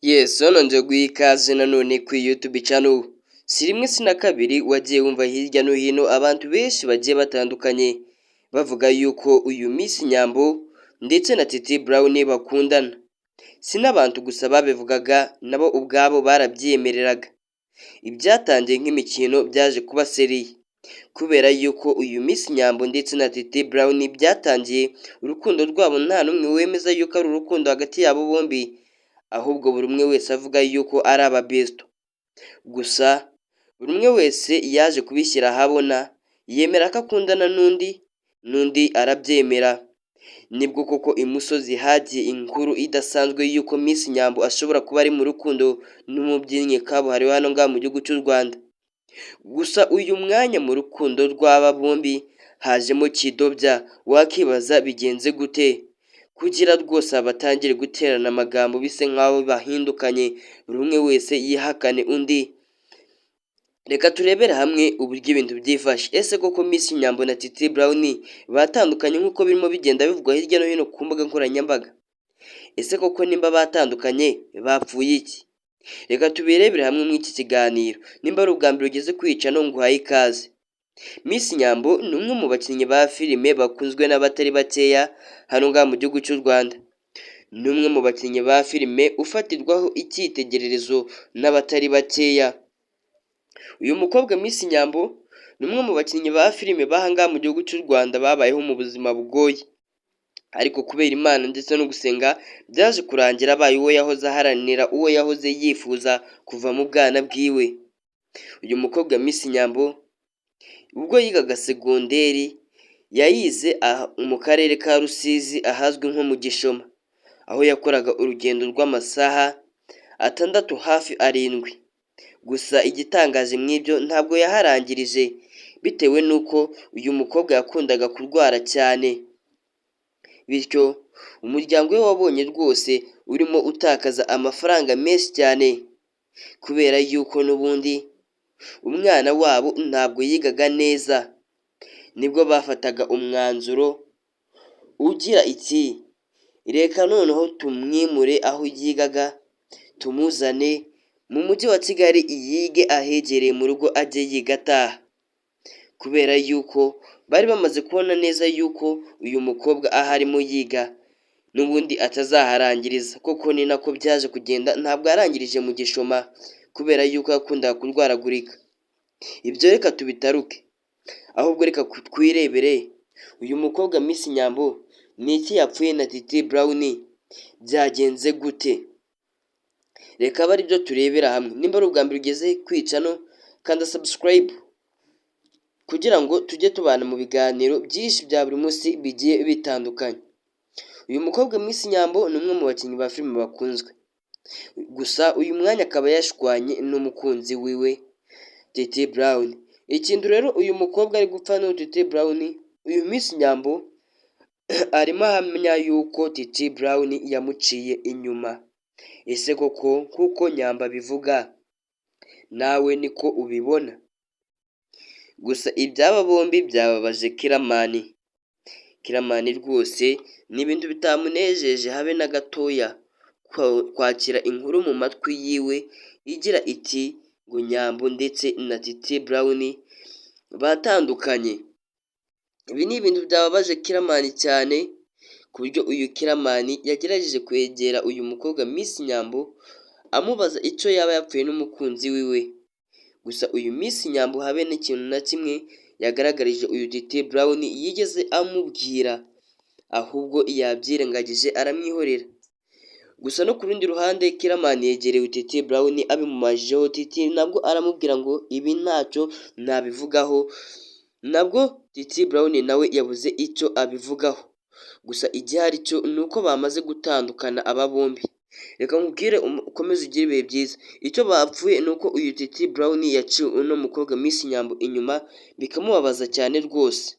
Yes, hano nje guha ikaze nanone ku YouTube channel. Si rimwe si na kabiri wagiye wumva hirya no hino abantu benshi bagiye batandukanye bavuga yuko uyu Miss Nyambo ndetse na Titi Brown bakundana. Si n'abantu gusa babivugaga, nabo ubwabo barabyiyemereraga. Ibyatangiye nk'imikino byaje kuba seriye kubera yuko uyu Miss Nyambo ndetse na Titi Brown byatangiye urukundo rwabo nta n'umwe wemeza yuko ari urukundo hagati yabo bombi, ahubwo buri umwe wese avuga yuko ari ababesto. Gusa buri umwe wese yaje kubishyira ahabona yemera ko akundana n'undi arabyemera. Nibwo koko imusozi hagiye inkuru idasanzwe yuko Miss Nyambo ashobora kuba ari mu rukundo n'umubyinnyi kabuhariwe hano ngaha mu gihugu cy'u Rwanda. Gusa uyu mwanya mu rukundo rw'aba bombi hajemo kidobya, wakibaza bigenze gute kugira rwose batangire guterana amagambo bise nk'aho bahindukanye, buri umwe wese yihakane undi. Reka turebere hamwe uburyo ibintu byifashe. Ese koko Miss Nyambo na Titi Brown batandukanye nk'uko birimo bigenda bivugwa hirya no hino ku mbuga nkoranyambaga? Ese koko nimba batandukanye bapfuye iki? Reka tubirebere hamwe muri iki kiganiro. Nimba ari ubwa mbere ugeze kwica no nguhaye ikaze. Miss Nyambo ni umwe mu bakinnyi ba filime bakunzwe n'abatari bakeya hano ngaha mu gihugu cy'u Rwanda. Ni umwe mu bakinnyi ba filime ufatirwaho icyitegererezo n'abatari bakeya. Uyu mukobwa Miss Nyambo ni umwe mu bakinnyi ba filime bahanga mu gihugu cy'u Rwanda babayeho mu buzima bugoye, ariko kubera Imana ndetse no gusenga byaje kurangira abaye uwo yahoze aharanira, uwo yahoze yifuza kuva mu bwana bwiwe. Uyu mukobwa Miss Nyambo ubwo yigaga segonderi yayize mu karere ka Rusizi ahazwi nko mu Gishoma, aho yakoraga urugendo rw'amasaha 6 hafi 7. Gusa igitangaje mw'ibyo ntabwo yaharangirije bitewe n'uko uyu mukobwa yakundaga kurwara cyane, bityo umuryango we wabonye rwose urimo utakaza amafaranga menshi cyane kubera yuko n'ubundi umwana wabo ntabwo yigaga neza. Nibwo bafataga umwanzuro ugira iki, reka noneho tumwimure aho yigaga tumuzane mu mujyi wa Kigali yige ahegereye mu rugo ajye yiga ataha, kubera yuko bari bamaze kubona neza yuko uyu mukobwa aho arimo yiga n'ubundi atazaharangiriza. Koko ni nako byaje kugenda, ntabwo yarangirije mu Gishoma kubera yuko yakundaga kurwaragurika. Ibyo reka tubitaruke, ahubwo reka twirebere uyu mukobwa Miss Nyambo ni iki yapfuye na Titi Brown, byagenze gute? Reka bari byo turebera hamwe. Nimba ari ubwa mbere ugeze kwica no kanda subscribe kugira ngo tujye tubana mu biganiro byinshi bya buri munsi bigiye bitandukanye. Uyu mukobwa Miss Nyambo ni umwe mu bakinnyi ba filime bakunzwe, gusa uyu mwanya akaba yashwanye n'umukunzi wiwe Titi Brown. Ikintu rero uyu mukobwa ari gupfa no Titi Brown, uyu Miss Nyambo arimo ahamya yuko Titi Brown yamuciye inyuma. Ese koko kuko Nyamba bivuga nawe niko ubibona? Gusa ibyaba bombi byababaje Kiramani rwose ni ibintu bitamunejeje habe na gatoya kwakira inkuru mu matwi yiwe igira iti ngo Nyambo ndetse na Titi Brown batandukanye. Ibi ni ibintu byababaje Kiramani cyane ku buryo uyu Kiramani yagerageje kwegera uyu mukobwa Miss Nyambo amubaza icyo yaba yapfuye n'umukunzi wiwe. Gusa uyu Miss Nyambo habe n'ikintu na kimwe yagaragarije uyu Titi Brown yigeze amubwira, ahubwo yabyirengagije aramwihorera. Gusa no ku rundi ruhande Kiramani yegereye Titi Brown abimumajijeho, Titi nabwo aramubwira ngo ibi ntacyo nabivugaho, nabwo Titi Brown nawe yabuze icyo abivugaho. Gusa igihari cyo ni uko bamaze gutandukana aba bombi. Reka nkubwire ukomeze ugire ibihe byiza. Icyo bapfuye ni uko uyu Titi Brown yaciye uno mukobwa Miss Nyambo inyuma, bikamubabaza cyane rwose.